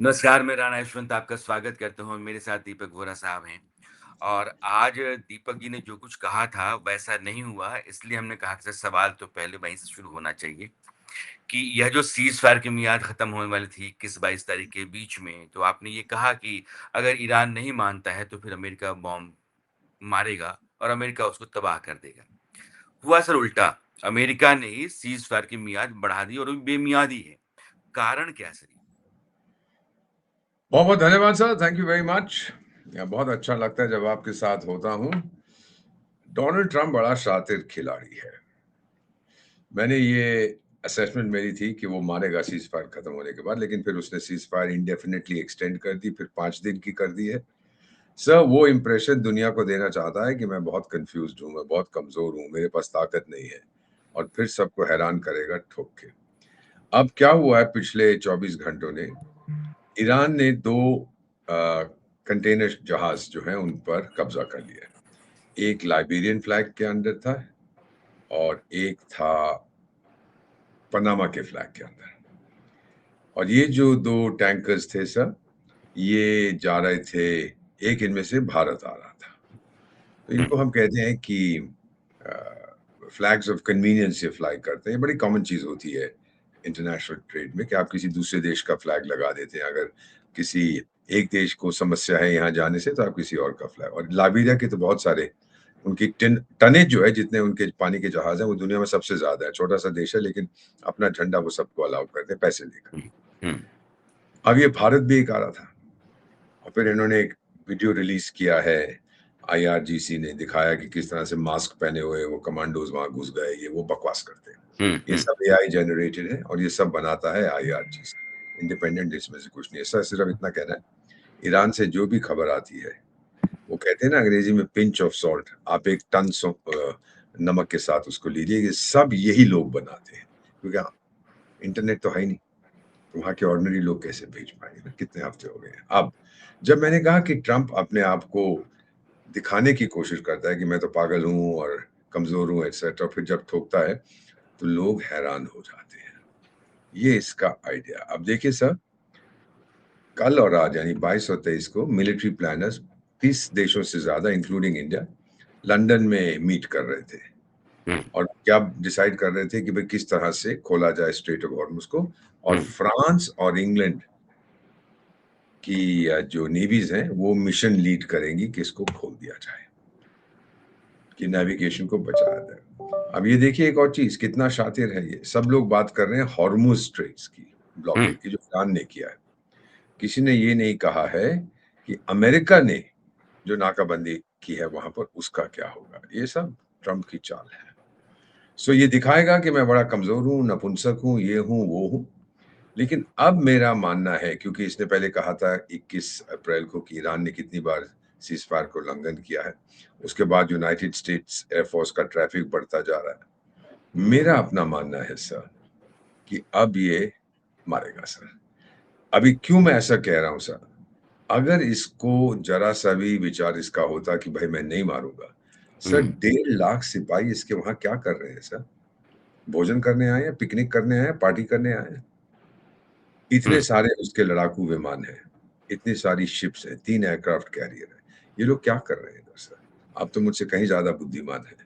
नमस्कार, मैं राणा यशवंत आपका स्वागत करता हूँ। मेरे साथ दीपक वोरा साहब हैं और आज दीपक जी ने जो कुछ कहा था वैसा नहीं हुआ, इसलिए हमने कहा कि सवाल तो पहले वहीं से शुरू होना चाहिए कि यह जो सीज़फायर की मियाद ख़त्म होने वाली थी 21-22 तारीख के बीच में, तो आपने ये कहा कि अगर ईरान नहीं मानता है तो फिर अमेरिका बॉम्ब मारेगा और अमेरिका उसको तबाह कर देगा। हुआ सर उल्टा, अमेरिका ने ही सीज़फायर की मियाद बढ़ा दी और वो बेमियाद ही है। कारण क्या है सर? बहुत बहुत धन्यवाद sir, thank you very much. बहुत अच्छा लगता है जब आपके साथ होता हूँ। डोनाल्ड ट्रंप बड़ा शातिर खिलाड़ी है। मैंने ये असेसमेंट मेरी थी कि वो मारेगा सीज फायर खत्म होने के बाद, लेकिन फिर उसने सीज फायर इंडेफिनेटली एक्सटेंड कर दी, फिर 5 दिन की कर दी है। सर वो इम्प्रेशन दुनिया को देना चाहता है कि मैं बहुत कंफ्यूज्ड हूँ, मैं बहुत कमजोर हूँ, मेरे पास ताकत नहीं है, और फिर सबको हैरान करेगा ठोक के। अब क्या हुआ है पिछले 24 घंटों ने, ईरान ने 2 कंटेनर जहाज जो हैं उन पर कब्जा कर लिया है। एक लाइबेरियन फ्लैग के अंदर था और एक था पनामा के फ्लैग के अंदर। और ये जो 2 टैंकर्स थे सर, ये जा रहे थे, एक इनमें से भारत आ रहा था। तो हुँ, इनको हम कहते हैं कि फ्लैग्स ऑफ कन्वीनियंस से फ्लाई करते हैं। बड़ी कॉमन चीज़ होती है इंटरनेशनल ट्रेड में कि आप किसी दूसरे देश का फ्लैग लगा देते हैं। अगर किसी एक देश को समस्या है यहाँ जाने से, तो आप किसी और का फ्लैग। और लाइबेरिया के तो बहुत सारे, उनकी टनेज जो है, जितने उनके पानी के जहाज हैं, वो दुनिया में सबसे ज़्यादा है। छोटा-सा देश है, लेकिन अपना झंडा वो सबको अलाउ करते हैं पैसे देकर। हुँ, हुँ, अब ये भारत भी एक आ रहा था, और फिर इन्होंने एक वीडियो रिलीज़ किया है। आईआरजीसी ने दिखाया कि किस तरह से मास्क पहने हुए वो कमांडोज़ वहाँ घुस गए, ये वो बकवास करते हैं। हुँ, ये हुँ। सब एआई जनरेटेड है और ये सब बनाता है आईआरजीसी। इंडिपेंडेंट इसमें से कुछ नहीं है। सर सिर्फ इतना कहना है, ईरान से जो भी खबर आती है, वो कहते हैं ना अंग्रेजी में पिंच ऑफ सॉल्ट, आप एक टन नमक के साथ उसको लीजिए। ये सब यही लोग बनाते हैं, क्योंकि इंटरनेट तो है ही नहीं, तो वहाँ के ऑर्डिनरी लोग कैसे भेज पाएंगे ना? कितने हफ्ते हो गए हैं। अब जब मैंने कहा कि ट्रंप अपने आप को दिखाने की कोशिश करता है कि मैं तो पागल हूँ और कमजोर हूँ एटसेट्रा, फिर जब ठोकता है तो लोग हैरान हो जाते हैं। ये इसका आइडिया। अब देखिए सर, कल और आज यानी 22 और 23 को मिलिट्री प्लानर्स 30 देशों से ज्यादा इंक्लूडिंग इंडिया लंदन में मीट कर रहे थे। हुँ, और क्या डिसाइड कर रहे थे कि भाई किस तरह से खोला जाए स्ट्रेट ऑफ हॉर्मुज को। और हुँ, फ्रांस और इंग्लैंड की जो नेवीज हैं वो मिशन लीड करेंगी कि इसको खोल दिया जाए, कि नेविगेशन को बचाया जाए। अब ये देखिए एक और चीज, कितना शातिर है ये। सब लोग बात कर रहे हैं हॉर्मुज स्ट्रेट्स की हुँ, ब्लॉकेड की, जो ईरान ने किया है। किसी ने ये नहीं कहा है कि अमेरिका ने जो नाकाबंदी की है वहां पर, उसका क्या होगा। ये सब ट्रंप की चाल है। सो ये दिखाएगा कि मैं बड़ा कमजोर हूँ, नपुंसक हूँ, ये हूँ वो हूँ। लेकिन अब मेरा मानना है, क्योंकि इसने पहले कहा था 21 अप्रैल को कि ईरान ने कितनी बार सीज फायर को उल्लंघन किया है, उसके बाद यूनाइटेड स्टेट्स एयरफोर्स का ट्रैफिक बढ़ता जा रहा है। मेरा अपना मानना है सर कि अब ये मारेगा सर। अभी क्यों मैं ऐसा कह रहा हूं सर, अगर इसको जरा सा भी विचार इसका होता कि भाई मैं नहीं मारूंगा, सर हुँ, 1.5 लाख सिपाही इसके वहां क्या कर रहे हैं सर? भोजन करने आए हैं, पिकनिक करने आए हैं, पार्टी करने आए हैं? इतने हुँ। सारे उसके लड़ाकू विमान हैं, इतनी सारी शिप्स हैं, 3 एयरक्राफ्ट कैरियर हैं। ये लोग क्या कर रहे हैं इधर सर? आप तो मुझसे कहीं ज़्यादा बुद्धिमान हैं।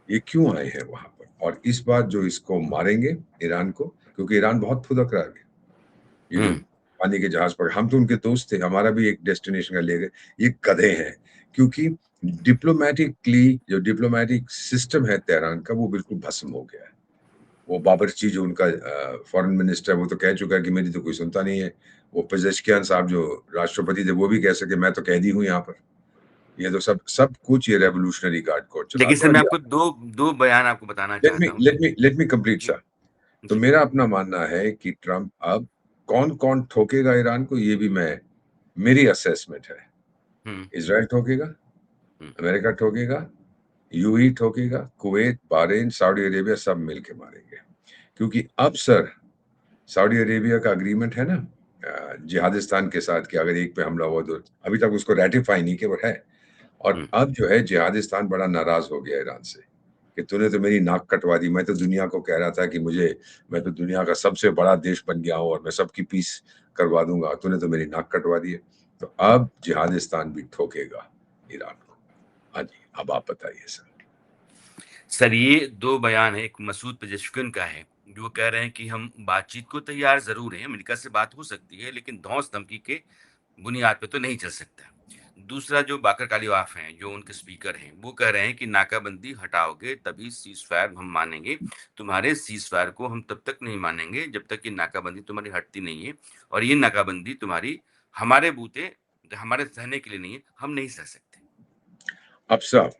ये क्यों आए हैं वहाँ पर? और इस बार जो इसको मारेंगे ईरान को, क्योंकि ईरान बहुत फुदक रहा है अभी। ये जो हुँ, पानी के जहाज पर, हम तो उनके दोस्त थे, हमारा भी एक डेस्टिनेशन का ले गए। ये गधे हैं, क्योंकि डिप्लोमैटिकली जो डिप्लोमैटिक सिस्टम है तेहरान का, वो बिल्कुल भस्म हो गया है। वो बाबरची जो उनका फॉरेन मिनिस्टर है, वो तो कह चुका है कि मेरी तो कोई सुनता नहीं है। वो पेजेश्कियान साहब जो राष्ट्रपति थे, वो भी कह सके मैं तो कैदी हूँ यहाँ पर। ये तो सब सब कुछ ये रेवोल्यूशनरी गार्ड कोड चला देखिए दो। सर, और मैं ये आपको 2 बयान आपको बताना लेट मी चाहता हूँ। Let me let me complete जी, सर। तो जी। मेरा अपना मानना है कि ट्रंप अब कौन-कौन ठोकेगा ईरान को, ये भी मैं, मेरी असेसमेंट है। हुँ, इज़राइल ठोकेगा, हुँ, अमेरिका ठोकेगा, यूएई ठोकेगा, कुवैत, बहरीन, सऊदी अरेबिया सब मिलके मारेंगे। क्योंकि अब सर सऊदी अरेबिया का एग्रीमेंट है ना जिहादिस्तान के साथ, कि अगर एक पे हमला हुआ तो, अभी तक उसको रैटिफाई नहीं किया, वो है। और हुँ, अब जो है जिहादिस्तान बड़ा नाराज हो गया ईरान से, कि तूने तो मेरी नाक कटवा दी। मैं तो दुनिया को कह रहा था कि मैं तो दुनिया का सबसे बड़ा देश बन गया हूँ और मैं सबकी पीस करवा दूंगा, तूने तो मेरी नाक कटवा दी है। तो अब जिहादिस्तान भी ठोकेगा ईरान को। हाँ जी, अब आप बताइए सर। सर, ये 2 बयान है, एक मसूद पेजेश्किन का है, जो कह रहे हैं कि हम बातचीत को तैयार ज़रूर हैं, अमेरिका से बात हो सकती है, लेकिन धौंस-धमकी के बुनियाद पे तो नहीं चल सकता। दूसरा जो बाकर कालिवाफ हैं, जो उनके स्पीकर हैं, वो कह रहे हैं कि नाकाबंदी हटाओगे तभी सीज़फायर हम मानेंगे। तुम्हारे सीज़फायर को हम तब तक नहीं मानेंगे जब तक ये नाकाबंदी तुम्हारी हटती नहीं है, और ये नाकाबंदी तुम्हारी हमारे बूते हमारे सहने के लिए नहीं है, हम नहीं सह सकते। अब साहब,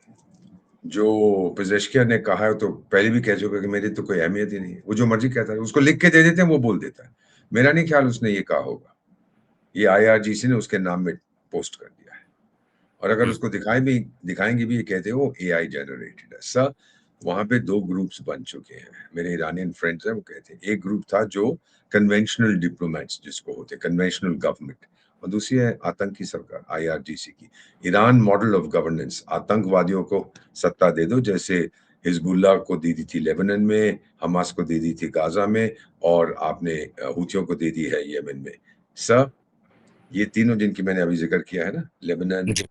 जो पेजेश्किन ने कहा है तो पहले भी कह चुका कि मेरी तो कोई अहमियत ही नहीं है। वो जो मर्ज़ी कहता है, उसको लिख के दे देते हैं, वो बोल देता है। मेरा नहीं ख्याल उसने ये कहा होगा। ये आईआरजीसी ने उसके नाम में पोस्ट कर दिया है। और अगर हुँ, उसको दिखाएंगे भी, ये कहते हैं वो एआई जनरेटेड है सर। वहां पे दो ग्रुप्स बन चुके हैं। मेरे ईरानियन फ्रेंड्स हैं, वो कहते हैं एक ग्रुप था जो कन्वेंशनल डिप्लोमेट्स जिसको होते, कन्वेंशनल गवर्नमेंट, और दूसरी है आतंकी सरकार आईआरजीसी की। ईरान मॉडल ऑफ गवर्नेंस, आतंकवादियों को सत्ता दे दो, जैसे हिजबुल्लाह को दी दी थी लेबनान में, हमास को दे दी थी गाजा में, और आपने हूथियों को दे दी है यमन में। सर, ये तीनों जिनकी मैंने अभी जिक्र किया है ना, लेबनान, जी।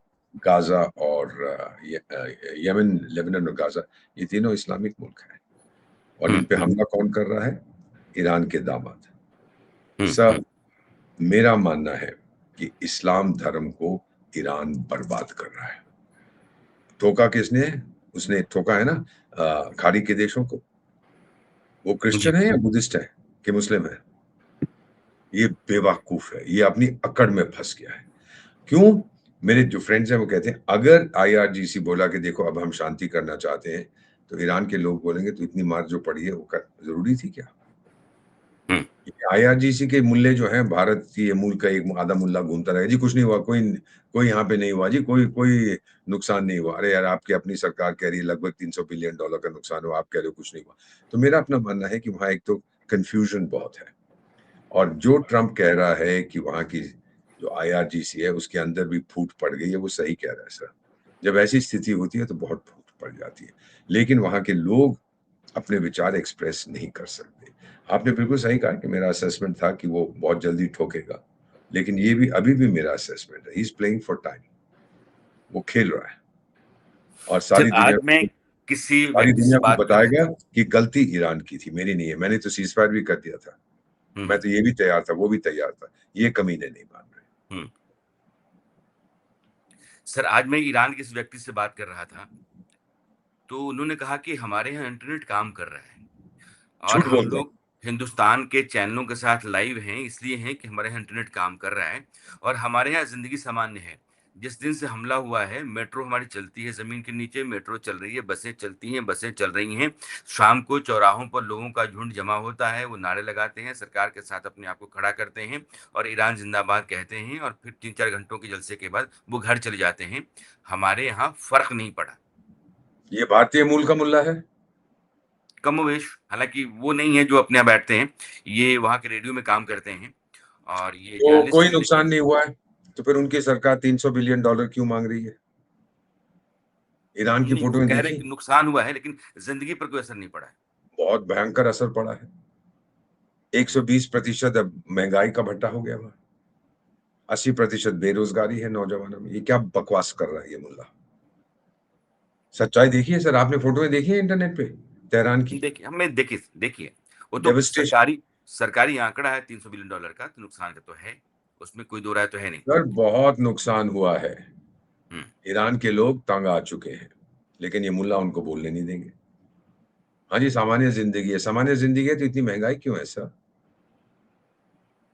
गाजा और यमन, लेबनान और गाजा, ये तीनों इस्लामिक मुल्क हैं। और हुँ, इन पे हुँ, हमला कौन कर रहा है? ईरान के दामाद। हुँ, सर, हुँ, मेरा मानना है कि इस्लाम धर्म को ईरान बर्बाद कर रहा है। ठोका किसने? उसने ठोका है ना खाड़ी के देशों को। वो जी। क्रिश्चियन है या बुद्धिस्ट है कि मुस्लिम है? ये बेवकूफ है, ये अपनी अकड़ में फंस गया है। क्यों? मेरे जो फ्रेंड्स हैं वो कहते हैं अगर आईआरजीसी बोला कि देखो अब हम शांति करना चाहते हैं, तो ईरान के लोग बोलेंगे तो इतनी मार जो पड़ी है वो जरूरी थी क्या? हुँ, आईआरजीसी के मुल्ले जो हैं, भारत की ये मुल्क का एक आधा मुल्ला घूमता रहेगा, जी कुछ नहीं हुआ, कोई कोई यहाँ पे नहीं हुआ जी, कोई कोई नुकसान नहीं हुआ। अरे यार, आपकी अपनी सरकार कह रही है लगभग $300 बिलियन का नुकसान हुआ, आप कह रहे हो कुछ नहीं हुआ। तो मेरा अपना मानना है कि वहाँ एक तो कंफ्यूजन बहुत है। और जो ट्रम्प कह रहा है कि वहाँ की जो आईआरजीसी है उसके अंदर भी फूट पड़ गई है, वो सही कह रहा है सर। जब ऐसी स्थिति होती है तो बहुत फूट पड़ जाती है। लेकिन वहाँ के लोग अपने विचार एक्सप्रेस नहीं कर सकते। आपने बिल्कुल सही कहा कि मेरा असेसमेंट था कि वो बहुत जल्दी ठोकेगा। लेकिन ये भी अभी भी मेरा असेसमेंट है, he is playing for time. वो खेल रहा है और सर, आज मैं किसी सारी व्यक्ति से दुनिया को बात कर रहा बताएगा था। कि गलती ईरान की थी, मेरी नहीं है। मैंने तो सीज़फायर भी कर दिया था। हुँ, मैं हुँ, तो ये भी तैयार था, वो भी तैयार था। ये कमीने नहीं मान रहे। हुँ। सर, आज मैं ईरान के किसी व्यक्ति से बात कर रहा था, तो उन्होंने कहा कि हमारे यहाँ इंटरनेट काम कर रहा है और झूठ हम बोल रहे हैं। लोग हिंदुस्तान के चैनलों के साथ लाइव हैं, इसलिए हैं कि हमारे यहाँ इंटरनेट काम कर रहा है और हमारे यहाँ ज़िंदगी सामान्य है। जिस दिन से हमला हुआ है, मेट्रो हमारी चलती है ज़मीन के नीचे, मेट्रो चल रही है, बसें चलती हैं, बसें चल रही हैं। शाम को चौराहों पर लोगों का झुंड जमा होता है, वो नारे लगाते हैं, सरकार के साथ अपने आप को खड़ा करते हैं और ईरान ज़िंदाबाद कहते हैं और फिर 3-4 घंटों के जलसे के बाद वो घर चले जाते हैं। हमारे यहाँ फ़र्क नहीं पड़ा। ये भारतीय मूल का मुल्ला है? कमोवेश, हालाँकि वो नहीं है जो अपने यहाँ बैठते हैं, ये वहाँ के रेडियो में काम करते हैं और ये तो जर्नलिस्ट कोई हैं नुकसान लेकिन नहीं हुआ है, तो फिर उनकी सरकार $300 बिलियन क्यों माँग रही है? ईरान की नहीं, वो फ़ोटोएँ कह रहे हैं देखी? कि नुकसान हुआ है लेकिन ज़िंदगी पर कोई असर नहीं पड़ा है। बहुत भयंकर असर पड़ा है। 120% अब महँगाई का भट्टा हो गया वहाँ। 80% बेरोज़गारी है नौजवानों में। ये क्या बकवास कर रहा है ये मुल्ला? सच्चाई देखी है सर, आपने फ़ोटोएँ देखी हैं इंटरनेट पे? तेहरान की? देखिए, हमें देखिए, वो तो डेवास्टेशन। सरकारी आंकड़ा है $300 बिलियन का, तो नुकसान का तो है, उसमें कोई दो राय तो है नहीं। सर, बहुत नुकसान हुआ है। हुँ, ईरान के लोग तंग आ चुके हैं, लेकिन ये मुल्ला उनको बोलने नहीं देंगे। हाँ जी, सामान्य ज़िंदगी है। सामान्य ज़िंदगी है तो इतनी महँगाई क्यों है सर?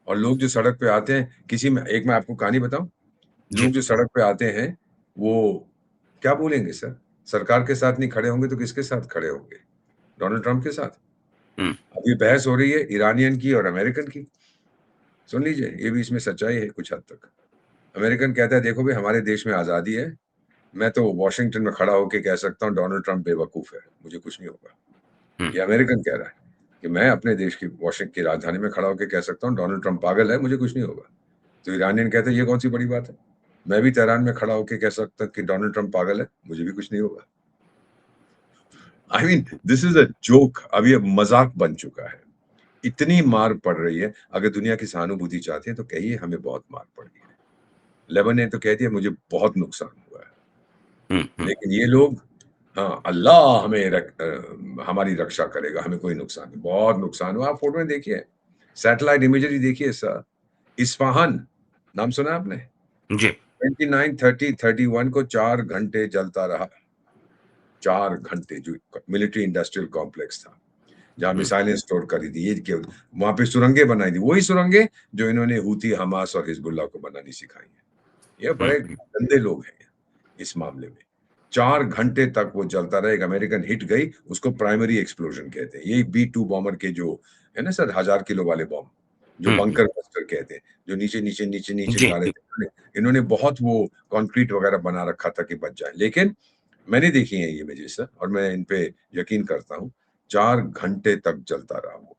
और लोग जो सड़क पे आते हैं, किसी में एक मैं आपको कहानी बताऊँ? जी। लोग जो सड़क पे आते हैं, वो क्या बोलेंगे सर? सरकार के साथ नहीं खड़े होंगे तो किसके साथ खड़े होंगे? डोनाल्ड ट्रम्प के साथ। हुँ, अभी बहस हो रही है ईरानियन की और अमेरिकन की। सुन लीजिए, ये भी इसमें सच्चाई है कुछ हद तक। अमेरिकन कहता है देखो भई, हमारे देश में आज़ादी है। मैं तो वॉशिंगटन में खड़ा होके कह सकता हूँ डोनाल्ड ट्रम्प बेवकूफ़ है, मुझे कुछ नहीं होगा। हुँ, ये अमेरिकन कह रहा है कि मैं अपने देश की की राजधानी में खड़ा होके कह सकता हूँ डोनाल्ड ट्रम्प पागल है, मुझे कुछ नहीं होगा। तो ईरानियन कहते हैं ये कौन-सी बड़ी बात है? मैं भी तेहरान में खड़ा होके कह सकता हूँ कि डोनाल्ड ट्रम्प पागल है, मुझे भी कुछ नहीं होगा। I mean this is a joke, अब ये मजाक बन चुका है। इतनी मार पड़ रही है, अगर दुनिया की सहानुभूति चाहते हैं तो कहिए हमें बहुत मार पड़ी है। लेबनान ने तो कह दिया मुझे बहुत नुकसान हुआ है, हुँ, हुँ। लेकिन ये लोग, हाँ, अल्लाह हमारी रक्षा करेगा, हमें कोई नुकसान नहीं, बहुत नुकसान हुआ। आप फोटो में देखिए, सैटेलाइट इमेजरी देखिए सर। इस्फहान नाम सुना है आपने? जी। 29, 30, 31 को 4 घंटे जलता रहा। 4 घंटे, जो मिलिट्री इंडस्ट्रियल कॉम्प्लेक्स था, जहाँ हुँ, मिसाइलें स्टोर करी थी, ये क्यों? वहाँ पे सुरंगें बनाई थी, वही सुरंगें जो इन्होंने हूती, हमास और हिजबुल्लाह को बनानी सिखाई है। ये हुँ, बड़े हुँ, गंदे लोग हैं इस मामले में। 4 घंटे तक वो चलता रहा, एक अमेरिकन हिट गई, उसको प्राइमरी एक्सप्लोजन कहते हैं। यही B-2 बॉम्बर के जो है ना सर, 1000 किलो वाले बॉम्ब, जो हुँ, हुँ। बंकर बस्टर कहते हैं, जो नीचे जी, जा रहे जी। थे। इन्होंने बहुत वो कंक्रीट वगैरह बना रखा था कि बच जाए। लेकिन मैंने देखी हैं ये इमेजेस सर, और मैं इन पे यकीन करता हूँ। 4 घंटे तक चलता रहा वो।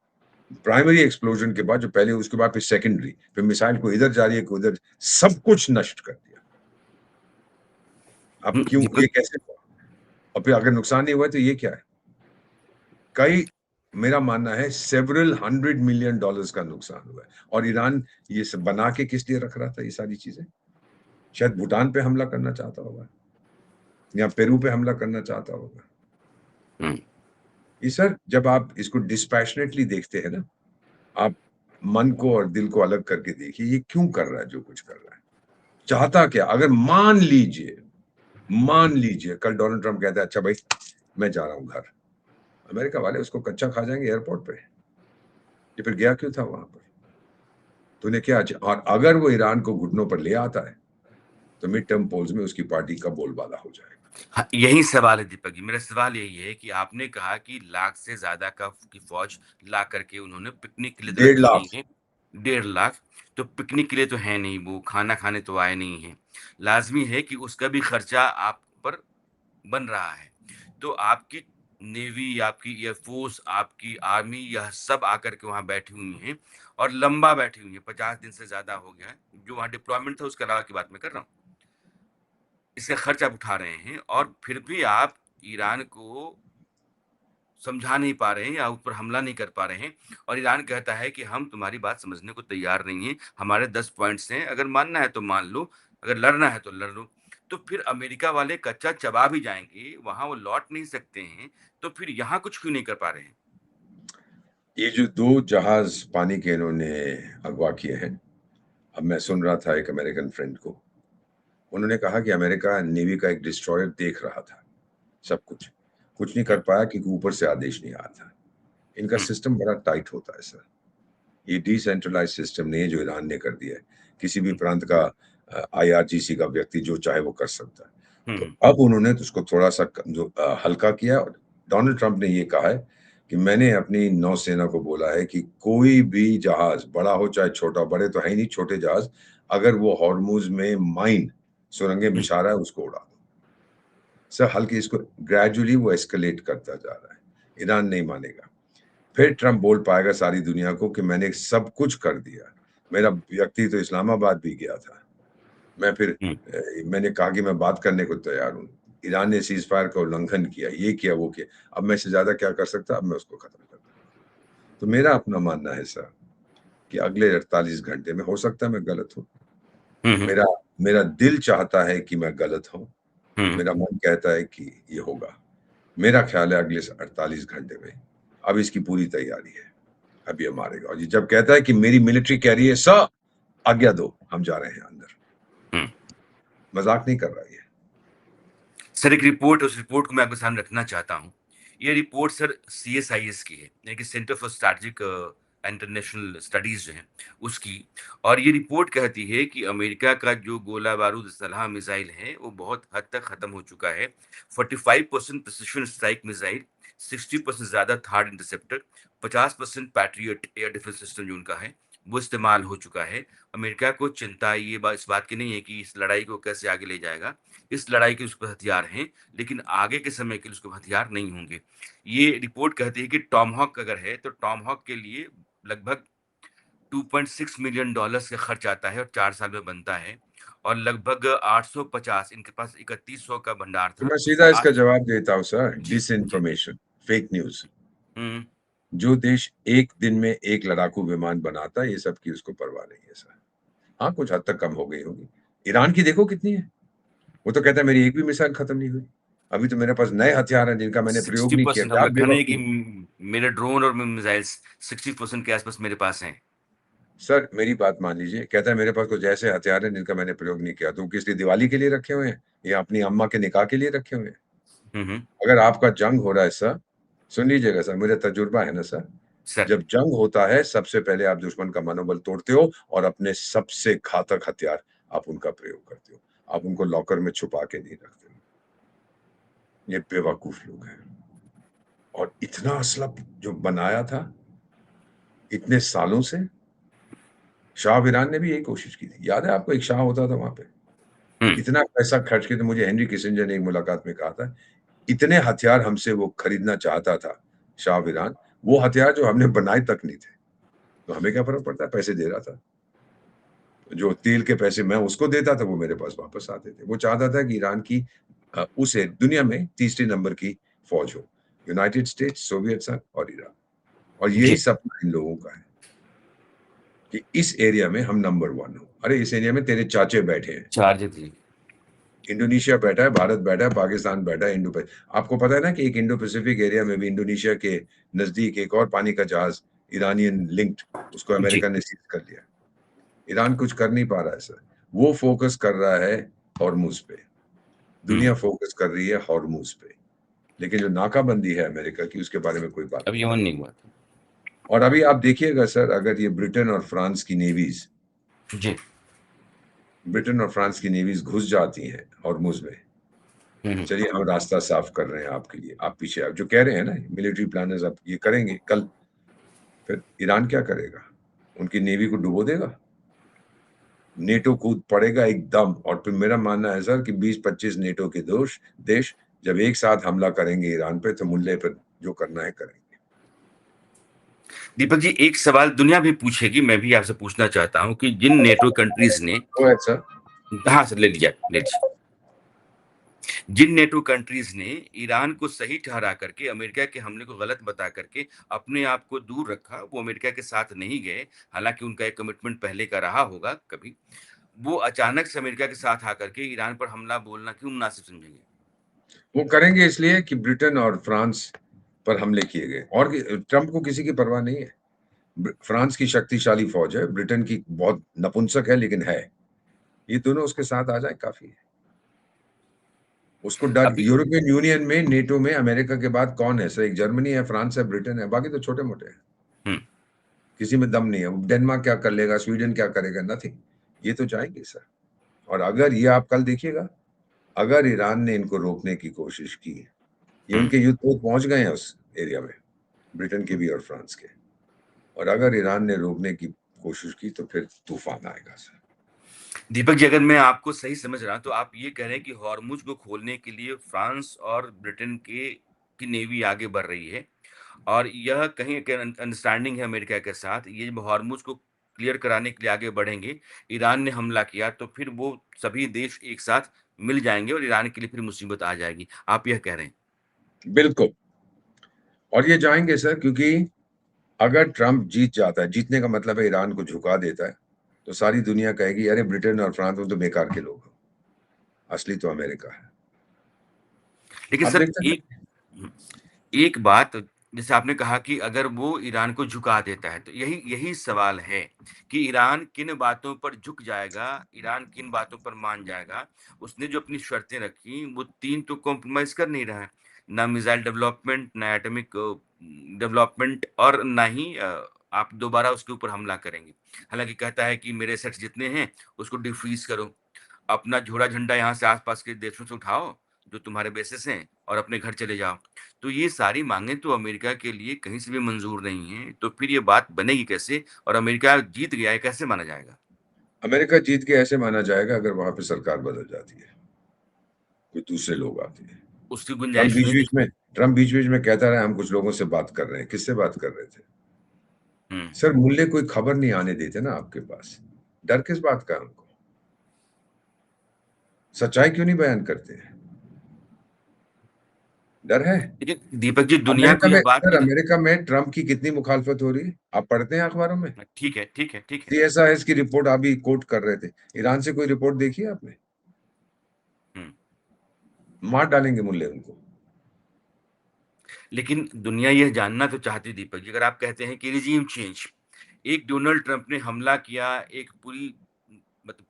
प्राइमरी एक्सप्लोजन के बाद, जो पहले, उसके बाद फिर सेकेंडरी, फिर मिसाइल को इधर जा रही है, को उधर, सब कुछ नष्ट कर दिया। अब हुँ, क्यों, ये दीपक कैसे हुआ? और फिर अगर नुकसान नहीं हुआ तो ये क्या है? कई, मेरा मानना है सेवरल $100 मिलियन का नुकसान हुआ है। और ईरान ये सब बना के किस लिए रख रहा था ये सारी चीजें? शायद भूटान पे हमला करना चाहता होगा, या पेरू पे हमला करना चाहता होगा। हुँ, ये सर, जब आप इसको डिस्पैशनेटली देखते हैं ना, आप मन को और दिल को अलग करके देखिए, ये क्यों कर रहा है जो कुछ कर रहा है? चाहता क्या? अगर मान लीजिए कल डोनाल्ड ट्रंप कहता है अच्छा भाई मैं जा रहा हूं घर, अमेरिका वाले उसको कच्चा खा जाएंगे एयरपोर्ट पे। ये फिर गया क्यों था वहां पर? तूने क्या और अगर वो ईरान को घुटनों पर ले आता है, तो मिड टर्म पोल्स में उसकी पार्टी का बोलबाला हो जाएगा। हाँ, यही सवाल है दीपक जी। मेरा सवाल यही है कि आपने कहा कि लाख से ज़्यादा का की फ़ौज ला कर के उन्होंने पिकनिक के लिए तो डेढ़ रखी लाख नहीं है। 1.5 लाख तो पिकनिक के लिए तो है नहीं, वो खाना खाने तो आए नहीं हैं। लाज़मी है कि उसका भी खर्चा आप पर बन रहा है। तो आपकी नेवी, आपकी एयर फ़ोर्स, आपकी आर्मी, यह सब आकर के वहाँ बैठी हुई हैं और लंबा बैठी हुई हैं, 50 दिन से ज़्यादा हो गया है। जो वहाँ डिप्लॉयमेंट था उसके अलावा की बात मैं कर रहा हूँ। इसका खर्च आप उठा रहे हैं और फिर भी आप ईरान को समझा नहीं पा रहे हैं या उस पर हमला नहीं कर पा रहे हैं और ईरान कहता है कि हम तुम्हारी बात समझने को तैयार नहीं हैं, हमारे 10 पॉइंट्स हैं, अगर मानना है तो मान लो, अगर लड़ना है तो लड़ लो। तो फिर अमेरिका वाले कच्चा चबा भी जाएँगे, वहाँ वो लौट नहीं सकते हैं, तो फिर यहाँ कुछ क्यों नहीं कर पा रहे हैं? ये जो 2 जहाज पानी के इन्होंने अगवा किए हैं, अब मैं सुन रहा था एक अमेरिकन फ्रेंड को, उन्होंने कहा कि अमेरिका नेवी का एक डिस्ट्रॉयर देख रहा था, सब कुछ। कुछ नहीं हुँ, कर पाया क्योंकि ऊपर से आदेश नहीं आया था। इनका हुँ, सिस्टम बड़ा टाइट होता है सर। ये डिसेंट्रलाइज़्ड सिस्टम नहीं है जो ईरान ने कर दिया है। किसी भी हुँ, प्रांत का आईआरजीसी का व्यक्ति जो चाहे वो कर सकता है। हुँ, तो हुँ, अब उन्होंने तो उसको थोड़ा-सा हल्का किया है, और डोनाल्ड ट्रंप ने ये कहा है कि मैंने अपनी नौसेना को बोला है कि कोई भी जहाज़, बड़ा हो चाहे छोटा, बड़े तो है ही नहीं, छोटे जहाज़, अगर वो हॉर्मुज़ में सुरंगें हुँ, बिछा रहा है, उसको उड़ा दो। सर हल्की, इसको ग्रेजुअली वो एस्केलेट करता जा रहा है। ईरान नहीं मानेगा। फिर ट्रंप बोल पाएगा सारी दुनिया को कि मैंने सब कुछ कर दिया। मेरा व्यक्ति तो इस्लामाबाद भी गया था। मैं फिर हुँ, मैंने कहा कि मैं बात करने को तैयार हूँ। ईरान ने सीज़फायर का उल्लंघन किया, ये किया, वो किया। अब मैं इससे ज़्यादा क्या कर सकता? अब मैं उसको खत्म कर दूँगा। तो मेरा अपना मानना है सर कि अगले 48 घंटे में, हो सकता है मैं गलत हूँ। हुँ, हुँ, मेरा मेरा दिल चाहता है कि मैं गलत हूँ। हुँ। मेरा मन कहता है कि ये होगा। मेरा ख़्याल है अगले 48 घंटे में। अब इसकी पूरी तैयारी है। अब ये मारेगा, और ये जब कहता है कि मेरी मिलिट्री कह रही है सर आज्ञा दो, हम जा रहे हैं अंदर। हुँ। मज़ाक नहीं कर रहा ये। सर एक रिपोर्ट है, उस रिपोर्ट को मैं आपके सामने रखना चाहता हूँ। ये रिपोर्ट सर सीएसआईएस की है, यानी कि centre for strategic international studies जो है, उसकी। और ये रिपोर्ट कहती है कि अमेरिका का जो गोला बारूद सलाह मिसाइल है, वो बहुत हद तक खत्म हो चुका है। 45% प्रिसिशन स्ट्राइक मिसाइल, 60% ज़्यादा third interceptor, 50% patriot air defence system जो उनका है, वो इस्तेमाल हो चुका है। अमेरिका को चिंता ये इस बात की नहीं है कि इस लड़ाई को कैसे आगे ले जाएगा। इस लड़ाई के उसके पास हथियार हैं, लेकिन आगे के समय के लिए उसके पास हथियार नहीं होंगे। ये रिपोर्ट कहती है कि टॉमहॉक अगर है, तो टॉमहॉक के लिए लगभग $2.6 मिलियन का खर्च आता है और 4 साल में बनता है। और लगभग 850 इनके पास 3100 का भंडार तो था। मैं सीधा इसका आज जवाब देता हूँ सर, जी, जी। Disinformation, fake news. हुँ, जो देश एक दिन में एक लड़ाकू विमान बनाता है, ये सब की उसको परवाह नहीं है सर। हाँ, कुछ हद तक कम हो गई होगी। ईरान की देखो कितनी है। वो तो कहता है मेरी एक भी मिसाइल खत्म नहीं हुई। अभी तो मेरे पास नए हथियार हैं जिनका मैंने प्रयोग नहीं किया। 60% हम क्या लोग कहने हैं कि बेवकूफ़। मेरे ड्रोन और मिसाइल्स 60% के आस-पास मेरे पास हैं। सर मेरी बात मान लीजिए, कहता है मेरे पास कुछ ऐसे हथियार हैं जिनका मैंने प्रयोग नहीं किया। तो वो किस लिए, दिवाली के लिए रखे हुए हैं या अपनी अम्मा के निकाह के लिए रखे हुए हैं? हुँ, हुँ। अगर आपका जंग हो रहा है सर, सुन लीजिएगा सर, मुझे तजुर्बा है ना सर। सर जब जंग होता है, सबसे पहले आप दुश्मन का मनोबल तोड़ते हो और अपने सबसे घातक हथियार आप उनका प्रयोग करते हो। आप उनको लॉकर में छुपा के नहीं रखते हो। ये बेवकूफ़ लोग हैं। और इतना असला जो बनाया था, इतने सालों से, शाह ऑफ ईरान ने भी यही कोशिश की थी। याद है आपको, एक शाह होता था वहाँ पे? हुँ, इतना पैसा खर्च के, तो मुझे हेनरी किसिंजर ने एक मुलाकात में कहा था, इतने हथियार हमसे वो खरीदना चाहता था, शाह ऑफ ईरान, वो हथियार जो हमने बनाए तक नहीं थे। तो हमें क्या फ़र्क पड़ता है, पैसे दे रहा था। जो तेल के पैसे मैं उसको देता था, वो मेरे पास वापस आते थे। वो चाहता था कि ईरान की उसे दुनिया में तीसरे नंबर की फ़ौज हो। यूनाइटेड स्टेट्स, सोवियत संघ और ईरान। और यही जी, सपना इन लोगों का है कि इस एरिया में हम नंबर 1 हो। अरे इस एरिया में तेरे चाचे बैठे हैं। चार्ज थी। इंडोनेशिया बैठा है, भारत बैठा है, पाकिस्तान बैठा है, इंडो पे आपको पता है ना कि एक इंडो पैसिफिक एरिया में भी इंडोनेशिया के नज़दीक एक और पानी का जहाज़ इरानियन लिंक्ड, उसको जी, अमेरिका ने सीज़ कर लिया। ईरान कुछ कर नहीं पा रहा है सर। वो फ़ोकस कर रहा है हॉर्मुज़ पे। हुँ। दुनिया फ़ोकस कर रही है हॉर्मुज़ पे। लेकिन जो नाकाबंदी है अमेरिका की, उसके बारे में कोई बात अभी नहीं कर अमन रहा। नहीं हुआ। और अभी आप देखिएगा सर, अगर ये ब्रिटेन और फ्रांस की नेवीज़ जी। ब्रिटेन और फ्रांस की नेवीज़ घुस जाती हैं हॉर्मुज़ में, हुँ, हुँ। चलिए हम रास्ता साफ़ कर रहे हैं आपके लिए, आप पीछे आओ। जो कह रहे हैं ना मिलिट्री प्लानर्स, अब ये करेंगे कल, फिर ईरान क्या करेगा? उनकी नेवी को डुबो देगा? नेटो कूद पड़ेगा एकदम। और फिर मेरा मानना है सर कि 20-25 नेटो के देश जब एक साथ हमला करेंगे ईरान पे, तो मुल्ले फिर जो करना है करेंगे। दीपक जी, एक सवाल दुनिया भी पूछेगी, मैं भी आपसे पूछना चाहता हूँ कि जिन नेटो कंट्रीज़ ने गो अहेड सर। हाँ सर, ले लीजिए आप, ले लीजिए। जिन नेटो कंट्रीज़ ने ईरान को सही ठहरा करके, अमेरिका के हमले को गलत बता करके अपने आप को दूर रखा, वो अमेरिका के साथ नहीं गए, हालाँकि उनका एक कमिटमेंट पहले का रहा होगा कभी। वो अचानक से अमेरिका के साथ आकर के ईरान पर हमला बोलना क्यों मुनासिब समझेंगे? वो करेंगे इसलिए कि ब्रिटेन और फ्रांस पर हमले किए गए, और ट्रंप को किसी की परवाह नहीं है। फ्रांस की शक्तिशाली फौज है, ब्रिटेन की बहुत नपुंसक है लेकिन है। ये दोनों उसके साथ आ जाए काफी है। उसको डर, अभी यूरोपियन यूनियन में, नेटो में अमेरिका के बाद कौन है सर? एक जर्मनी है, फ्रांस है, ब्रिटेन है, बाकी तो छोटे मोटे हैं। हुँ, किसी में दम नहीं है। डेनमार्क क्या कर लेगा, स्वीडन क्या करेगा? नथिंग। ये तो जाएंगे सर। और अगर ये आप कल देखिएगा, अगर ईरान ने इनको रोकने की कोशिश की, ये हुँ। उनके युद्धपोत पहुंच गए हैं उस एरिया में, ब्रिटेन के भी और फ्रांस के। और अगर ईरान ने रोकने की कोशिश की, तो फिर तूफान आएगा सर। दीपक जी, अगर मैं आपको सही समझ रहा हूँ, तो आप ये कह रहे हैं कि हॉर्मुज़ को खोलने के लिए फ्रांस और ब्रिटेन की नेवी आगे बढ़ रही है और यह कहीं एक अंडरस्टैंडिंग है अमेरिका के साथ, ये जब हॉर्मुज़ को क्लियर कराने के लिए आगे बढ़ेंगे, ईरान ने हमला किया, तो फिर वो सभी देश एक साथ मिल जाएँगे और ईरान के लिए फिर मुसीबत आ जाएगी। आप यह कह रहे हैं। बिल्कुल। और ये जाएंगे सर, क्योंकि अगर ट्रंप जीत जाता है, जीतने का मतलब है ईरान को झुका देता है, तो सारी दुनिया कहेगी अरे ब्रिटेन और फ्रांस वो तो बेकार के लोग हैं, असली तो अमेरिका है। लेकिन आप सर देखते एक हैं। हुँ, एक बात जैसे आपने कहा कि अगर वो ईरान को झुका देता है, तो यही यही सवाल है कि ईरान किन बातों पर झुक जाएगा, ईरान किन बातों पर मान जाएगा। उसने जो अपनी शर्तें रखी, वो 3 तो कॉम्प्रोमाइज़ कर नहीं रहा है। ना मिसाइल डेवलपमेंट, ना एटॉमिक डेवलपमेंट और ना ही आप दोबारा उसके ऊपर हमला करेंगे। हालाँकि कहता है कि मेरे एसेट्स जितने हैं, उसको डिफ्रीज़ करो। अपना झोड़ा झंडा यहाँ से आस-पास के देशों से उठाओ, जो तुम्हारे बेसेस हैं और अपने घर चले जाओ। तो ये सारी माँगें तो अमेरिका के लिए कहीं से भी मंज़ूर नहीं हैं, तो फिर ये बात बनेगी कैसे? और अमेरिका जीत गया है, कैसे माना जाएगा? अमेरिका जीत के ऐसे माना जाएगा अगर वहां पे सरकार बदल जाती है, कोई दूसरे लोग आते हैं। उसकी ट्रंप गुंजाइश बीच रहेगी? बीच में ट्रंप बीच बीच में कहता रहा हम कुछ लोगों से बात कर रहे हैं। किससे बात कर रहे थे? हुँ। सर मुल्ले कोई खबर नहीं आने देते ना आपके पास। डर किस बात का है उनको? सच्चाई क्यों नहीं बयान करते हैं? डर है? देखिए, दीपक जी दुनिया को यह बात पता अमेरिका में ट्रम्प की कितनी मुखालफत हो रही है? आप पढ़ते हैं अखबारों में? ठीक है, ठीक है, ठीक है। सीएसआईएस की रिपोर्ट अभी कोट कर रहे थे। ईरान से कोई रिपोर्ट देखी है आपने? हुँ। मार डालेंगे मुल्ले उनको। लेकिन दुनिया यह जानना तो चाहती दीपक जी, अगर आप कहते हैं कि रिजीम चेंज, एक डोनाल्ड ट्रंप ने हमला किया, एक पूरी मतलब